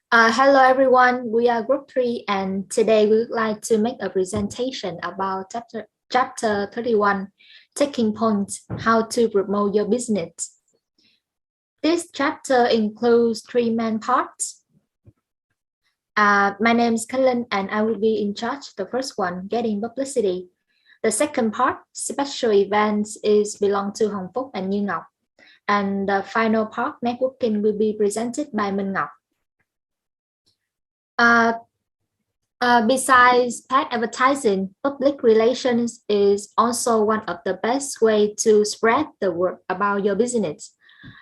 Hello everyone, we are group 3 and today we would like to make a presentation about chapter 31, Taking Points, How to Promote Your Business. This chapter includes 3 main parts. My name is Kellen and I will be in charge. The first one, getting publicity. The second part, special events, is belong to Hồng Phúc and Như Ngọc. And the final part, networking, will be presented by Minh Ngọc. Besides paid advertising, public relations is also one of the best way to spread the word about your business.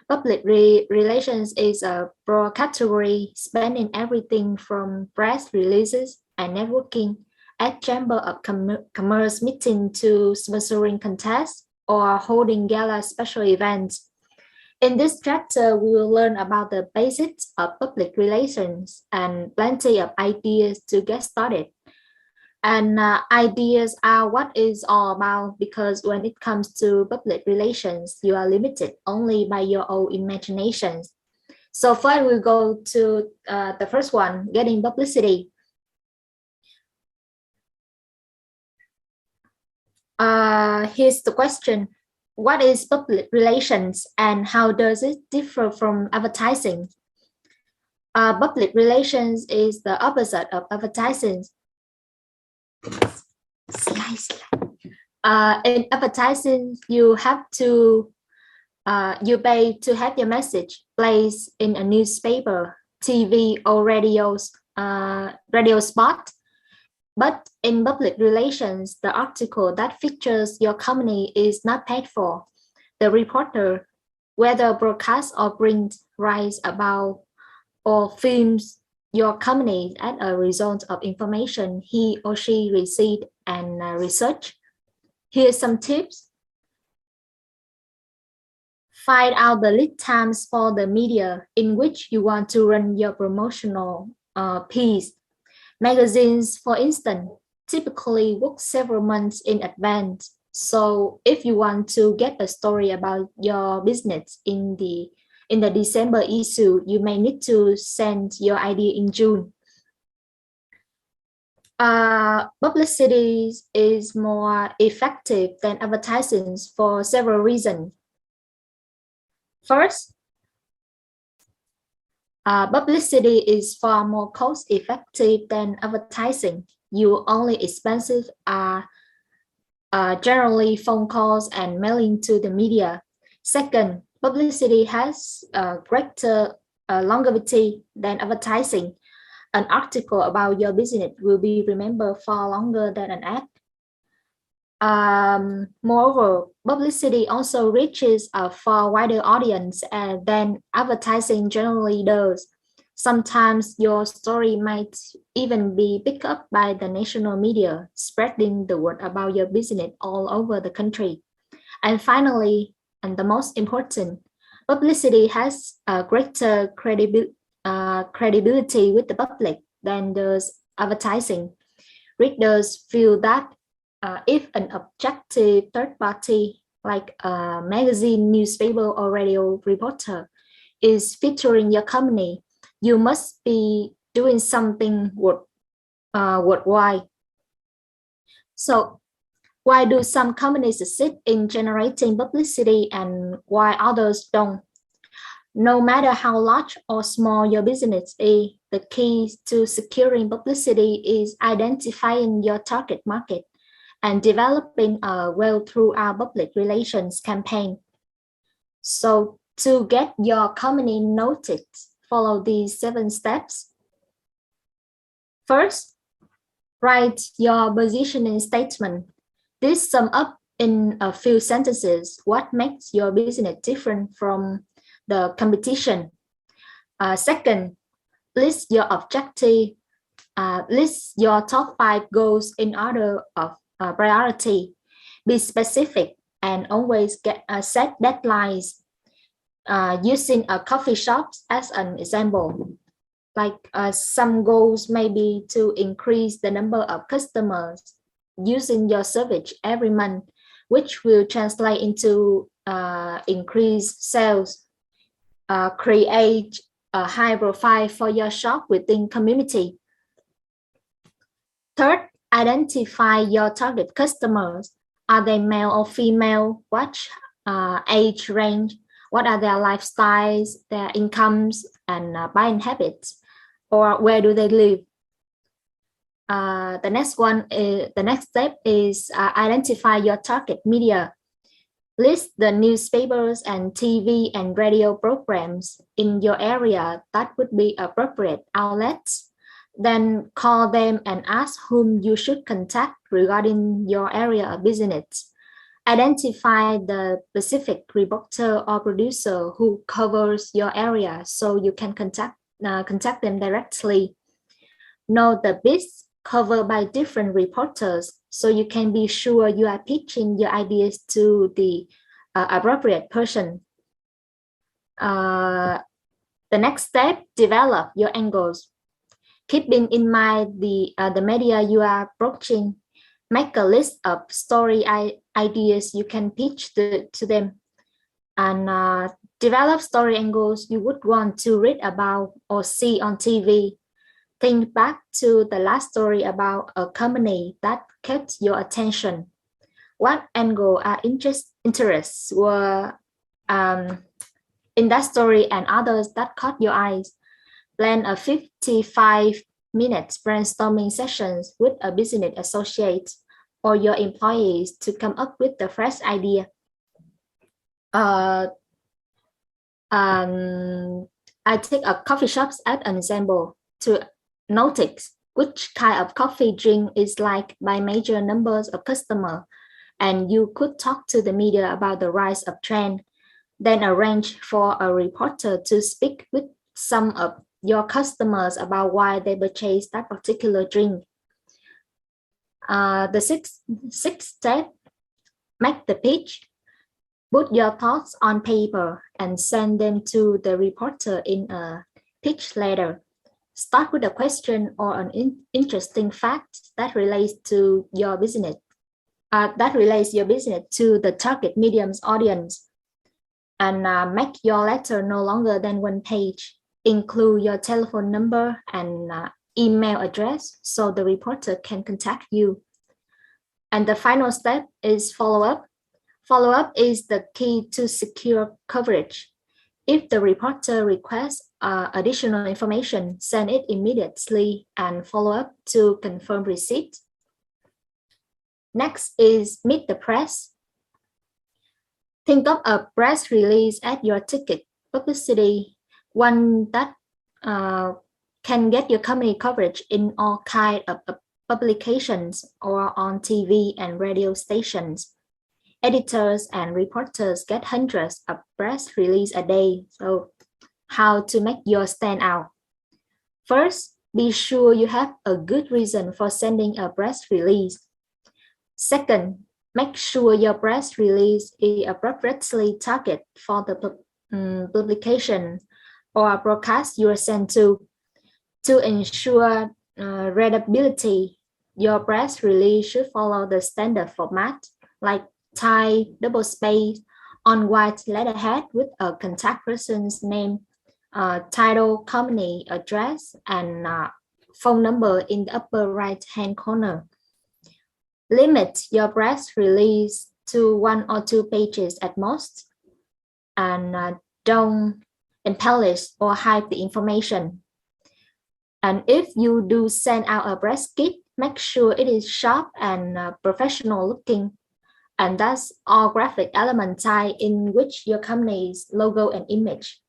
Public relations is a broad category spanning everything from press releases and networking at Chamber of Commerce meeting to sponsoring contests or holding gala special events. In this chapter, we will learn about the basics of public relations and plenty of ideas to get started. And ideas are what it's all about, because when it comes to public relations, you are limited only by your own imaginations. So first we'll go to the first one, getting publicity. Here's the question. What is public relations and how does it differ from advertising? Public relations is the opposite of advertising. In advertising, you have to you pay to have your message placed in a newspaper, TV, or radio spot. But in public relations, the article that features your company is not paid for. The reporter, whether broadcast or print, writes about or films your company as a result of information he or she received and research. Here's some tips. Find out the lead times for the media in which you want to run your promotional piece. Magazines, for instance, typically book several months in advance. So if you want to get a story about your business in the December issue, you may need to send your idea in June. Publicity is more effective than advertising for several reasons. First, publicity is far more cost-effective than advertising. Your only expenses are generally phone calls and mailing to the media. Second, publicity has greater longevity than advertising. An article about your business will be remembered far longer than an ad. Moreover, publicity also reaches a far wider audience than advertising generally does. Sometimes your story might even be picked up by the national media, spreading the word about your business all over the country. And finally, and the most important, publicity has a greater credibility with the public than does advertising. Readers feel that if an objective third party, like a magazine, newspaper, or radio reporter, is featuring your company, you must be doing something worthwhile. So, why do some companies succeed in generating publicity and why others don't? No matter how large or small your business is, the key to securing publicity is identifying your target market and developing a well-throughout public relations campaign. So to get your company noticed, follow these 7 steps. First, write your positioning statement. This sums up in a few sentences what makes your business different from the competition. Second, list your objective. List your top 5 goals in order of priority. Be specific and always set deadlines. Using a coffee shop as an example, like some goals may be to increase the number of customers using your service every month, which will translate into increased sales. Create a high profile for your shop within community. Third, identify your target customers. Are they male or female? What age range? What are their lifestyles, their incomes, and buying habits? Or where do they live? The next step is identify your target media. List the newspapers and TV and radio programs in your area that would be appropriate outlets. Then call them and ask whom you should contact regarding your area of business. Identify the specific reporter or producer who covers your area so you can contact them directly. Know the bits covered by different reporters so you can be sure you are pitching your ideas to the appropriate person. The next step, develop your angles. Keeping in mind the media you are approaching, make a list of story ideas you can pitch to them, and develop story angles you would want to read about or see on TV. Think back to the last story about a company that kept your attention. What angle or interests were in that story and others that caught your eyes? Plan a 55-minute brainstorming sessions with a business associate or your employees to come up with the fresh idea. I take a coffee shops as an example to notice which kind of coffee drink is liked by major numbers of customers, and you could talk to the media about the rise of trend. Then arrange for a reporter to speak with some of your customers about why they purchase that particular drink. The sixth step, make the pitch. Put your thoughts on paper and send them to the reporter in a pitch letter. Start with a question or an interesting fact that relates to your business. That relates your business to the target medium's audience, and make your letter no longer than one page. Include your telephone number and email address so the reporter can contact you. And the final step is follow-up. Follow-up is the key to secure coverage. If the reporter requests additional information, send it immediately and follow up to confirm receipt. Next is meet the press. Think of a press release as your ticket publicity, one that can get your company coverage in all kinds of publications or on TV and radio stations. Editors and reporters get hundreds of press releases a day. So how to make yours stand out? First, be sure you have a good reason for sending a press release. Second, make sure your press release is appropriately targeted for the publication or broadcast you are sent to. To ensure readability, your press release should follow the standard format, like type, double space, on white letterhead with a contact person's name, title, company address, and phone number in the upper right-hand corner. Limit your press release to 1 or 2 pages at most, and don't embellish or hide the information. And if you do send out a press kit, make sure it is sharp and professional looking, and that's all graphic element tie in which your company's logo and image.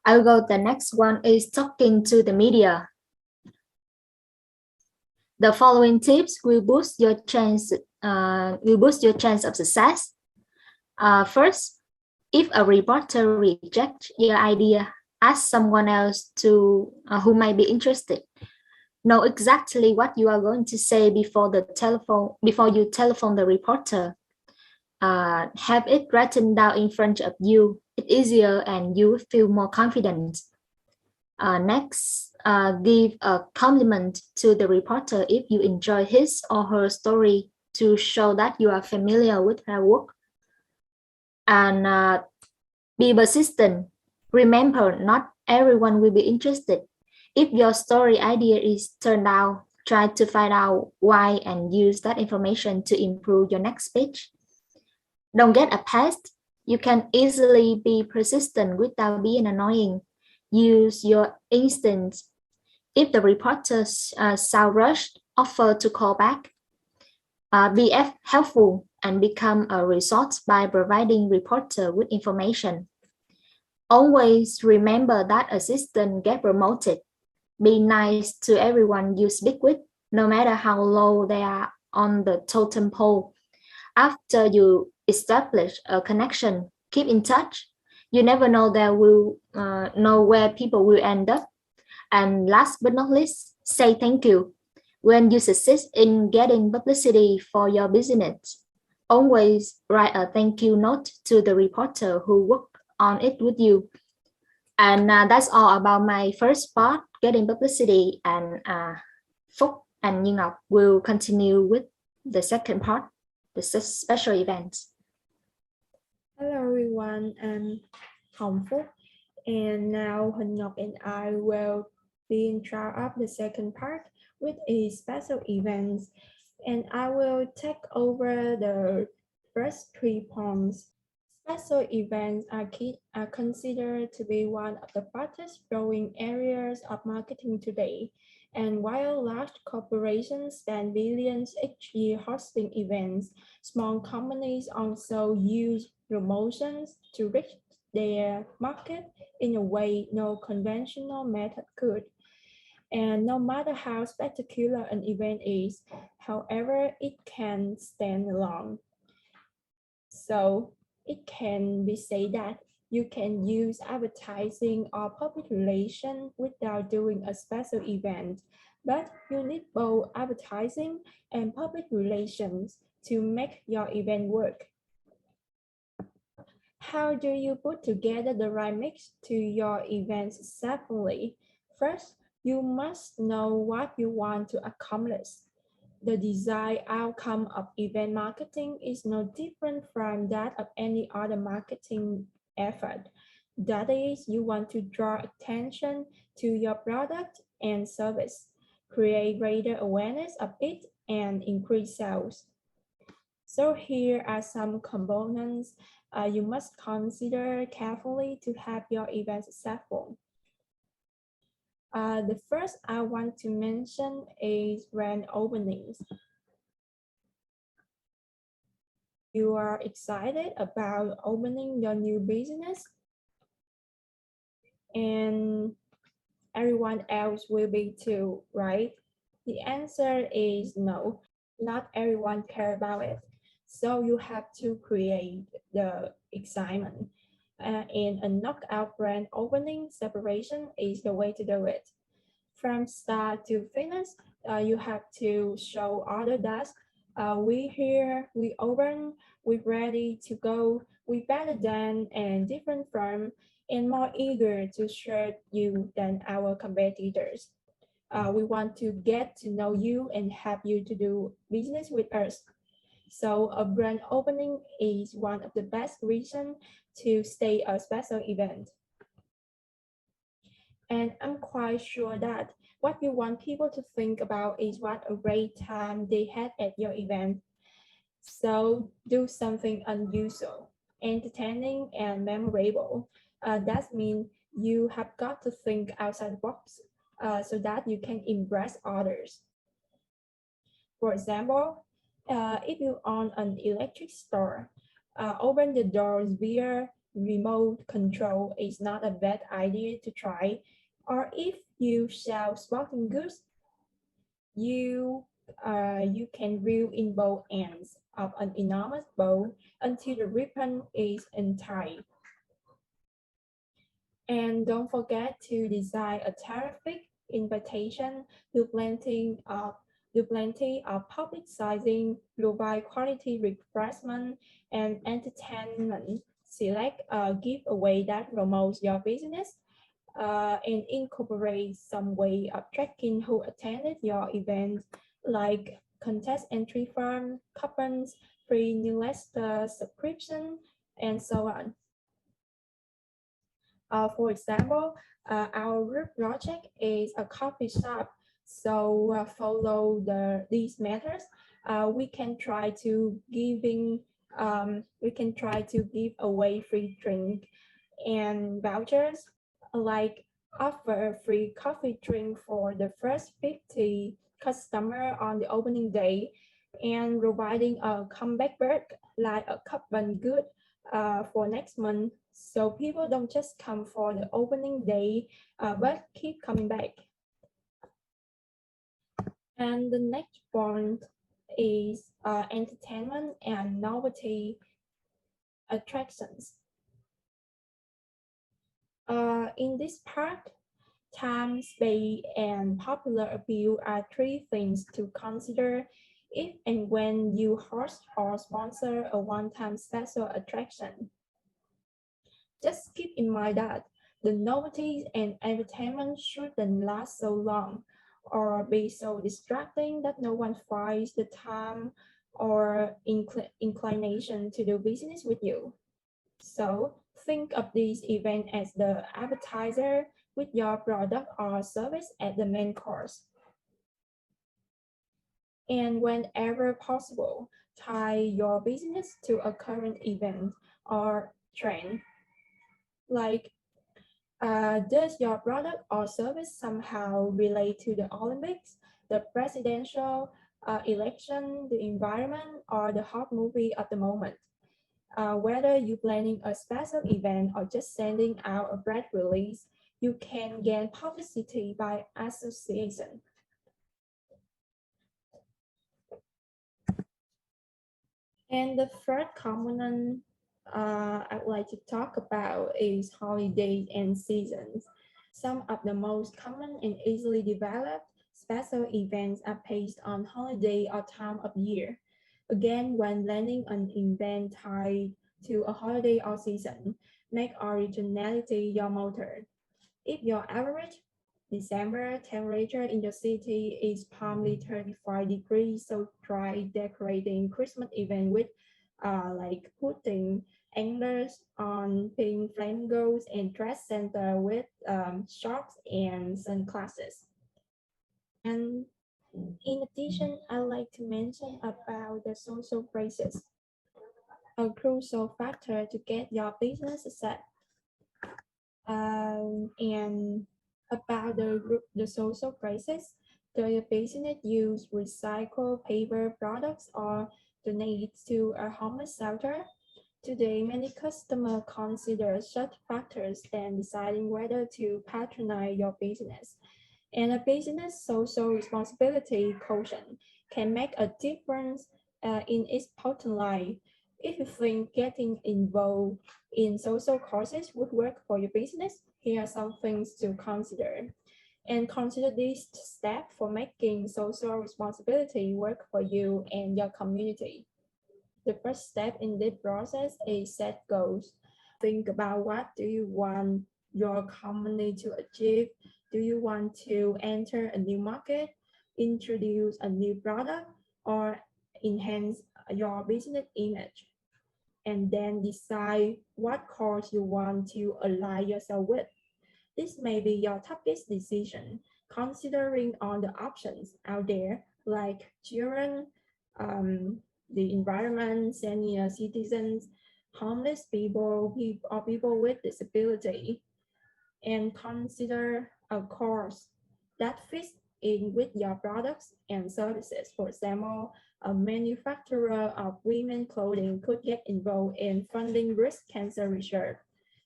I'll go. The next one is talking to the media. The following tips will boost your chance of success. First, if a reporter rejects your idea, ask someone else who might be interested. Know exactly what you are going to say before you telephone the reporter. Have it written down in front of you. It's easier and you will feel more confident. Next, give a compliment to the reporter if you enjoy his or her story to show that you are familiar with her work. And be persistent. Remember, not everyone will be interested. If your story idea is turned out, try to find out why and use that information to improve your next page. Don't get a past. You can easily be persistent without being annoying. Use your instincts. If the reporters sound rushed, offer to call back. Be helpful and become a resource by providing reporter with information. Always remember that assistants get promoted. Be nice to everyone you speak with, no matter how low they are on the totem pole. After you establish a connection, keep in touch. You never know know where people will end up. And last but not least, say thank you. When you succeed in getting publicity for your business, always write a thank you note to the reporter who worked on it with you. And that's all about my first part, getting publicity. And Phúc and Như Ngọc will continue with the second part, the special events. Hello everyone, I'm Hồng Phúc, and now Huỳnh Ngọc and I will be in charge of the second part, which is special events, and I will take over the first 3 points. Special events are considered to be one of the fastest growing areas of marketing today. And while large corporations spend billions each year hosting events, small companies also use promotions to reach their market in a way no conventional method could. And no matter how spectacular an event is, however, it can stand alone. So it can be said that you can use advertising or public relations without doing a special event, but you need both advertising and public relations to make your event work. How do you put together the right mix to your event successfully? First, you must know what you want to accomplish. The desired outcome of event marketing is no different from that of any other marketing effort. That is, you want to draw attention to your product and service, create greater awareness of it, and increase sales. So here are some components you must consider carefully to have your event successful. The first I want to mention is grand openings. You are excited about opening your new business, and everyone else will be too, right? The answer is no. Not everyone cares about it. So you have to create the excitement. And a knockout brand opening separation is the way to do it. From start to finish, you have to show other that we here, we open, we're ready to go, we better than and different from and more eager to serve you than our competitors. We want to get to know you and help you to do business with us. So a brand opening is one of the best reasons to stay a special event. And I'm quite sure that what you want people to think about is what a great time they had at your event. So do something unusual, entertaining, and memorable. That means you have got to think outside the box so that you can impress others. For example, if you own an electric store, open the doors via remote control is not a bad idea to try. Or if you sell sporting goods, you can reel in both ends of an enormous bow until the ribbon is untied. And don't forget to design a terrific invitation to plenty of public sizing, provide quality refreshment and entertainment. Select a giveaway that promotes your business and incorporate some way of tracking who attended your event, like contest entry form, coupons, free newsletter subscription, and so on. For example, our group project is a coffee shop. So follow these methods. We can try to give away free drink and vouchers, like offer free coffee drink for the first 50 customer on the opening day, and providing a comeback bird like a coupon good for next month, so people don't just come for the opening day but keep coming back. And the next point is entertainment and novelty attractions. In this part, time, space, and popular appeal are three things to consider if and when you host or sponsor a one-time special attraction. Just keep in mind that the novelties and entertainment shouldn't last so long or be so distracting that no one finds the time or inclination to do business with you. So think of this event as the appetizer with your product or service at the main course. And whenever possible, tie your business to a current event or trend. Like, does your product or service somehow relate to the Olympics, the presidential election, the environment, or the hot movie at the moment? Whether you're planning a special event or just sending out a press release, you can gain publicity by association. And the third component I'd like to talk about is holidays and seasons. Some of the most common and easily developed special events are based on holiday or time of year. Again, when landing an event tied to a holiday or season, make originality your motor. If your average December temperature in your city is probably 35 degrees, so try decorating Christmas event with like putting antlers on pink flamingos and dress center with shorts and sunglasses. And in addition, I'd like to mention about the social phrases, a crucial factor to get your business set. And about the social crisis, do your business use recycled paper products or donate to a homeless shelter? Today, many customers consider such factors when deciding whether to patronize your business. And a business social responsibility quotient can make a difference in its bottom line. If you think getting involved in social causes would work for your business, here are some things to consider. And consider this step for making social responsibility work for you and your community. The first step in this process is set goals. Think about what do you want your company to achieve. Do you want to enter a new market, introduce a new product, or enhance your business image? And then decide what cause you want to align yourself with. This may be your toughest decision, considering all the options out there, like children, the environment, senior citizens, homeless people, or people with disability, and consider a course that fits in with your products and services. For example, a manufacturer of women clothing could get involved in funding breast cancer research.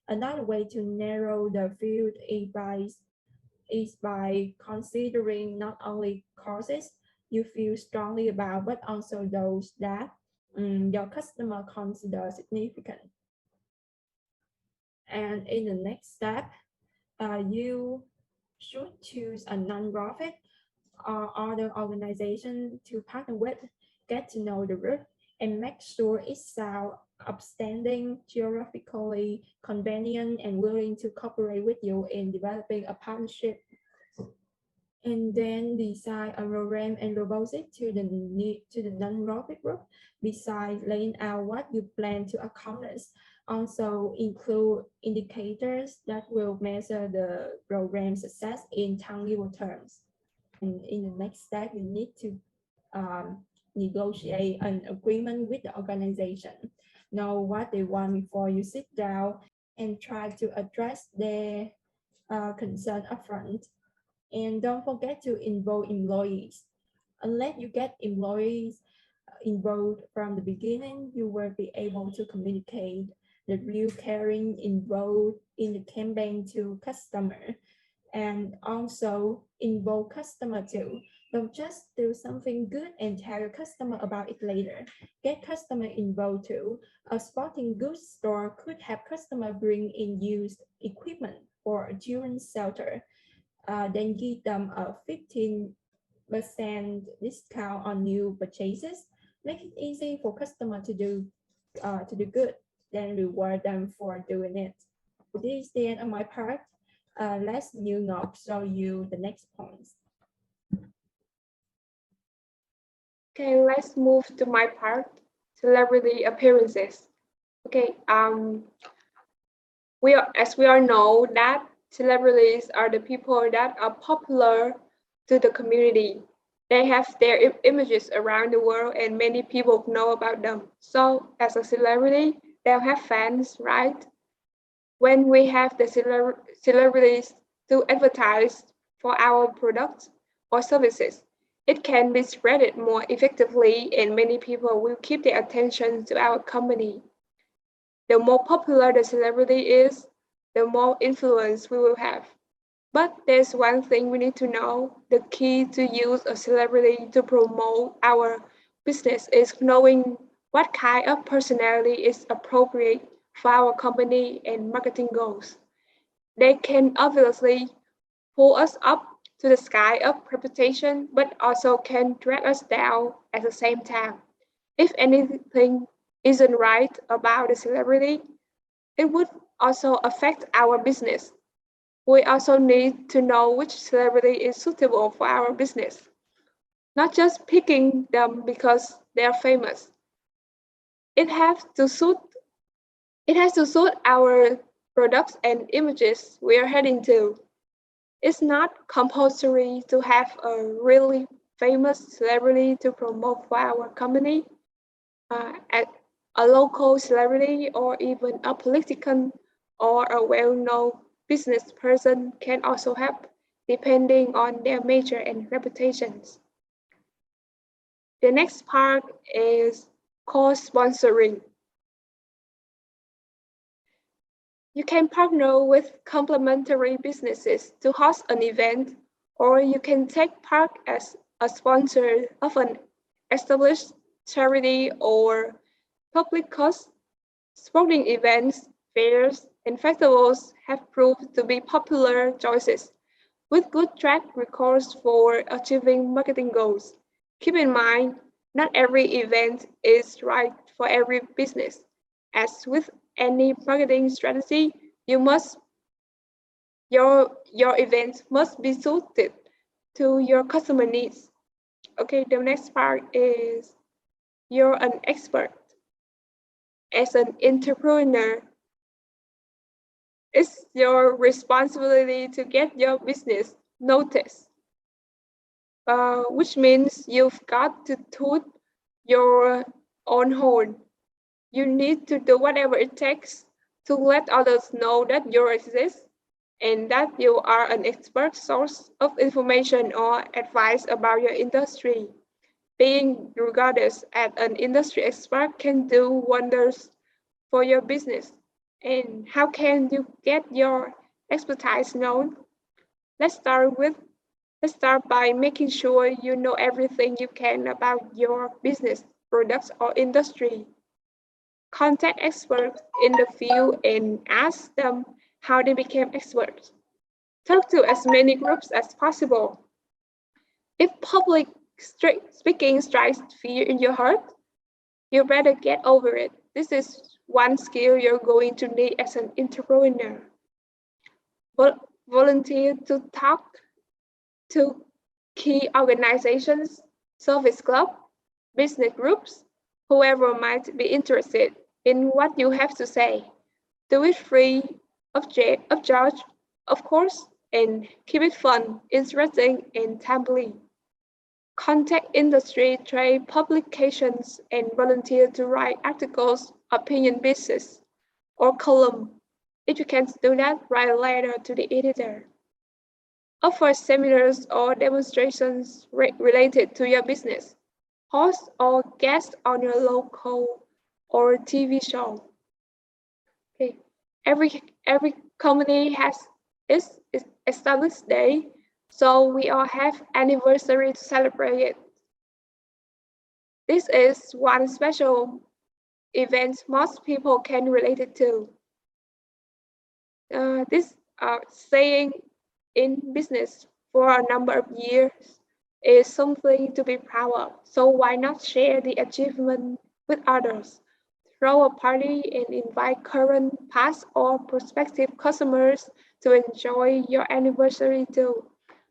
Another way to narrow the field is by considering not only courses you feel strongly about, but also those that your customer consider significant. And in the next step, you should choose a nonprofit or other organization to partner with, get to know the group, and make sure it's outstanding, geographically convenient, and willing to cooperate with you in developing a partnership. And then decide a program and propose it to the non-profit group. Besides laying out what you plan to accomplish, Also include indicators that will measure the program success in tangible terms. And in the next step, you need to negotiate an agreement with the organization. Know what they want before you sit down and try to address their concern upfront. And don't forget to involve employees. Unless you get employees involved from the beginning, you will be able to communicate the real caring involved in the campaign to customer, and also involve customer too. Don't just do something good and tell your customer about it later. Get customer involved too. A sporting goods store could have customer bring in used equipment for a children's shelter. Then give them a 15% discount on new purchases. Make it easy for customer to do good, then reward them for doing it. This is the end of my part. Let's New Nok show you the next points. Okay, let's move to my part, celebrity appearances. Okay, as we all know that celebrities are the people that are popular to the community. They have their images around the world and many people know about them. So as a celebrity, they'll have fans, right? When we have the celebrities to advertise for our products or services, it can be spread more effectively and many people will keep their attention to our company. The more popular the celebrity is, the more influence we will have. But there's one thing we need to know. The key to use a celebrity to promote our business is knowing what kind of personality is appropriate for our company and marketing goals. They can obviously pull us up to the sky of reputation, but also can drag us down at the same time. If anything isn't right about the celebrity, it would also affect our business. We also need to know which celebrity is suitable for our business, not just picking them because they're famous. It has to suit our products and images we are heading to. It's not compulsory to have a really famous celebrity to promote for our company. A local celebrity or even a politician or a well-known business person can also help, depending on their nature and reputations. The next part is co-sponsoring. You can partner with complementary businesses to host an event, or you can take part as a sponsor of an established charity or public cause. Sporting events, fairs, and festivals have proved to be popular choices, with good track records for achieving marketing goals. Keep in mind, not every event is right for every business. As with any marketing strategy, your event must be suited to your customer needs. Okay, the next part is you're an expert. As an entrepreneur, it's your responsibility to get your business noticed, which means you've got to toot your own horn. You need to do whatever it takes to let others know that you exist and that you are an expert source of information or advice about your industry. Being regarded as an industry expert can do wonders for your business. And how can you get your expertise known? Let's start by making sure you know everything you can about your business, products, or industry. Contact experts in the field and ask them how they became experts. Talk to as many groups as possible. If public speaking strikes fear in your heart, you better get over it. This is one skill you're going to need as an entrepreneur. Volunteer to talk to key organizations, service clubs, business groups, whoever might be interested. in what you have to say. Do it free of charge, of course, and keep it fun, interesting, and timely. Contact industry trade publications and volunteer to write articles, opinion pieces, or column. If you can't do that, write a letter to the editor. Offer seminars or demonstrations related to your business. Host or guest on your local or TV show. Okay. Every company has its established day, so we all have anniversary to celebrate it. This is one special event most people can relate it to. This saying in business for a number of years is something to be proud of. So why not share the achievement with others? Throw a party and invite current, past, or prospective customers to enjoy your anniversary too.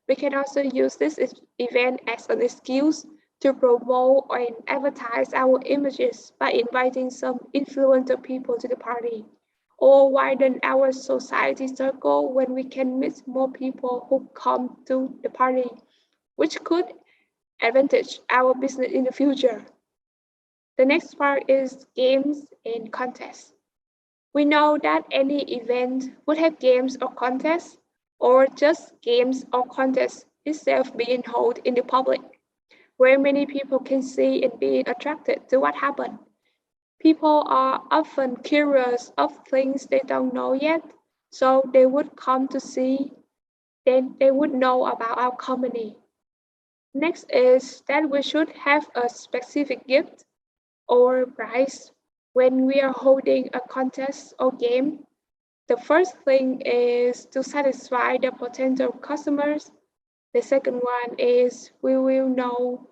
We can also use this event as an excuse to promote and advertise our images by inviting some influential people to the party, or widen our society circle when we can meet more people who come to the party, which could advantage our business in the future. The next part is games and contests. We know that any event would have games or contests, or just games or contests itself being held in the public, where many people can see and be attracted to what happened. People are often curious of things they don't know yet, so they would come to see, then they would know about our company. Next is that we should have a specific gift or prize when we are holding a contest or game. The first thing is to satisfy the potential customers. The second one is we will know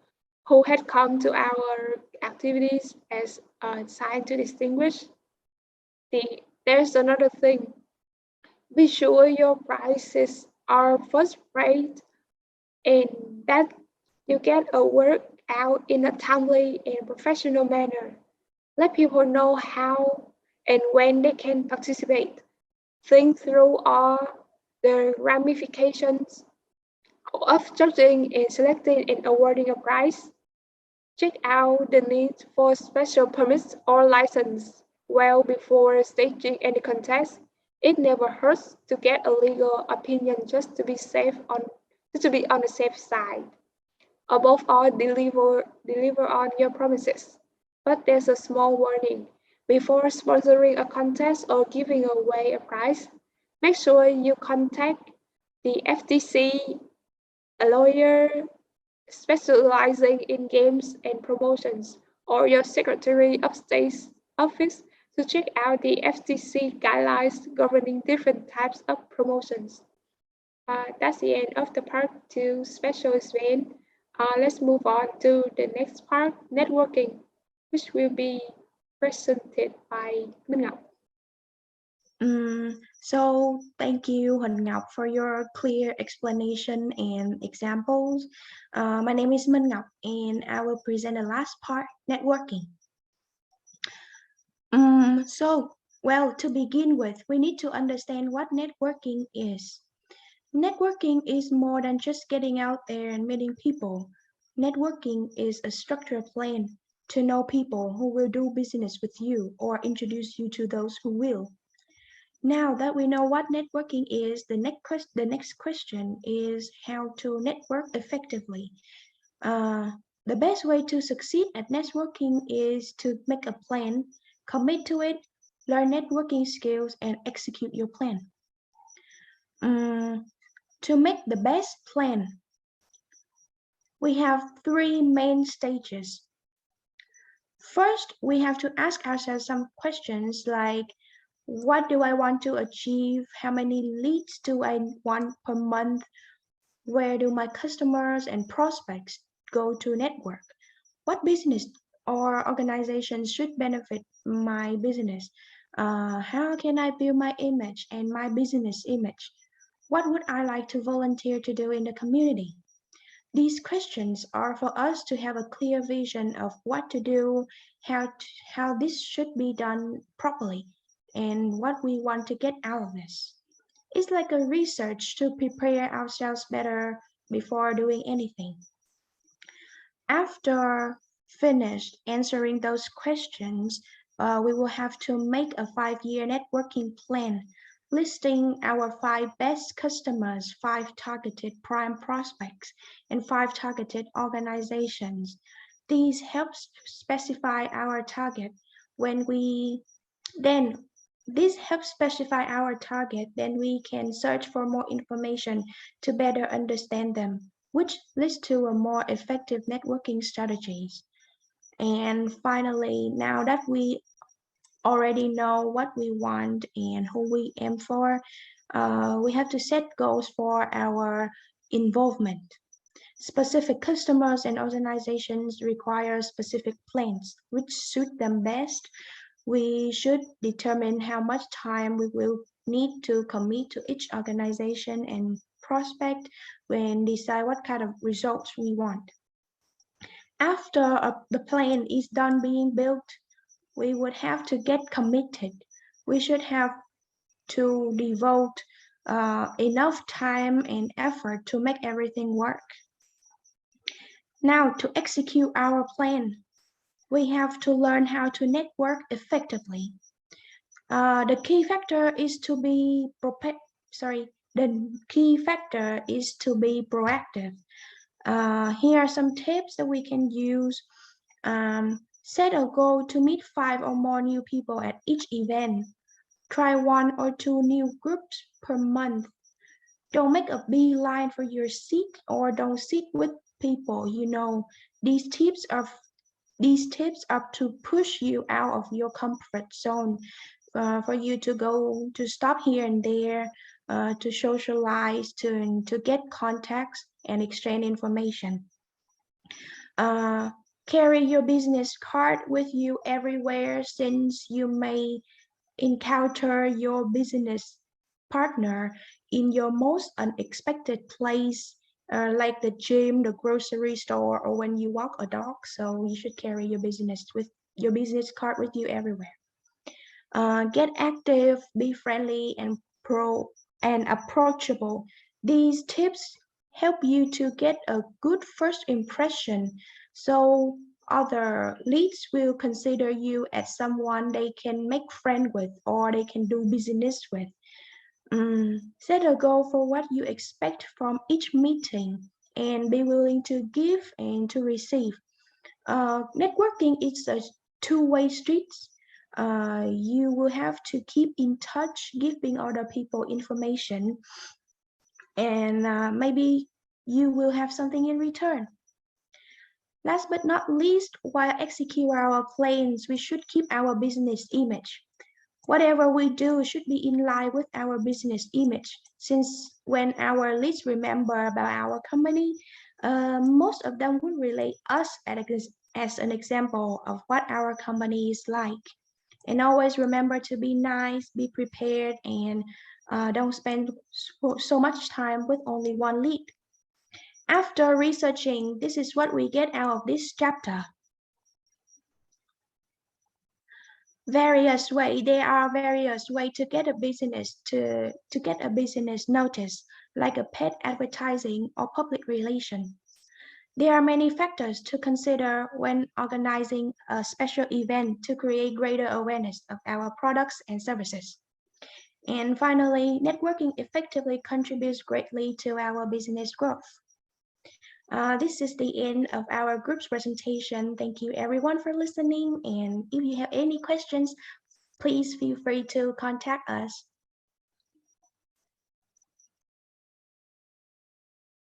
who had come to our activities as a sign to distinguish. There's another thing. Be sure your prices are first rate and that you get a work out in a timely and professional manner. Let people know how and when they can participate. Think through all the ramifications of judging and selecting and awarding a prize. Check out the need for special permits or license well before staging any contest. It never hurts to get a legal opinion just to be on the safe side. Above all, deliver on your promises. But there's a small warning. Before sponsoring a contest or giving away a prize, make sure you contact the FTC, a lawyer specializing in games and promotions, or your Secretary of State's office to check out the FTC guidelines governing different types of promotions. That's the end of the part 2 special event. Let's move on to the next part, networking, which will be presented by Minh Ngọc. So thank you, Huỳnh Ngọc, for your clear explanation and examples. My name is Minh Ngọc, and I will present the last part, networking. Well, to begin with, we need to understand what networking is. Networking is more than just getting out there and meeting people. Networking is a structured plan to know people who will do business with you or introduce you to those who will. Now that we know what networking is, the next question is how to network effectively. The best way to succeed at networking is to make a plan, commit to it, learn networking skills, and execute your plan. To make the best plan, we have 3 main stages. First, we have to ask ourselves some questions like, what do I want to achieve? How many leads do I want per month? Where do my customers and prospects go to network? What business or organization should benefit my business? How can I build my image and my business image? What would I like to volunteer to do in the community? These questions are for us to have a clear vision of what to do, how this should be done properly, and what we want to get out of this. It's like a research to prepare ourselves better before doing anything. After finished answering those questions, we will have to make a 5-year networking plan, listing our 5 best customers, 5 targeted prime prospects, and 5 targeted organizations. These help specify our target. When we then this helps specify our target, then we can search for more information to better understand them, which leads to a more effective networking strategies. And finally, now that we already know what we want and who we aim for, we have to set goals for our involvement. Specific customers and organizations require specific plans which suit them best. We should determine how much time we will need to commit to each organization and prospect when decide what kind of results we want. After the plan is done being built, we would have to get committed. We should have to devote enough time and effort to make everything work. Now, to execute our plan, we have to learn how to network effectively. The key factor is to be proactive. Here are some tips that we can use. Set a goal to meet 5 or more new people at each event. Try 1 or 2 new groups per month. Don't make a beeline for your seat or don't sit with people you know. These tips are to push you out of your comfort zone, for you to go to stop here and there, to socialize, to get contacts and exchange information. Carry your business card with you everywhere, since you may encounter your business partner in your most unexpected place, like the gym, the grocery store, or when you walk a dog. So you should carry your business card with you everywhere. Get active, be friendly and approachable. These tips help you to get a good first impression, so other leads will consider you as someone they can make friends with or they can do business with. Set a goal for what you expect from each meeting and be willing to give and to receive. Networking is a two-way street. You will have to keep in touch, giving other people information, and maybe you will have something in return. Last but not least, while executing our plans, we should keep our business image. Whatever we do should be in line with our business image, since when our leads remember about our company, most of them will relate us as an example of what our company is like. And always remember to be nice, be prepared, and don't spend so much time with only one lead. After researching, this is what we get out of this chapter. There are various ways to get a business notice, like a paid advertising or public relation. There are many factors to consider when organizing a special event to create greater awareness of our products and services. And finally, networking effectively contributes greatly to our business growth. This is the end of our group's presentation. Thank you everyone for listening. And if you have any questions, please feel free to contact us.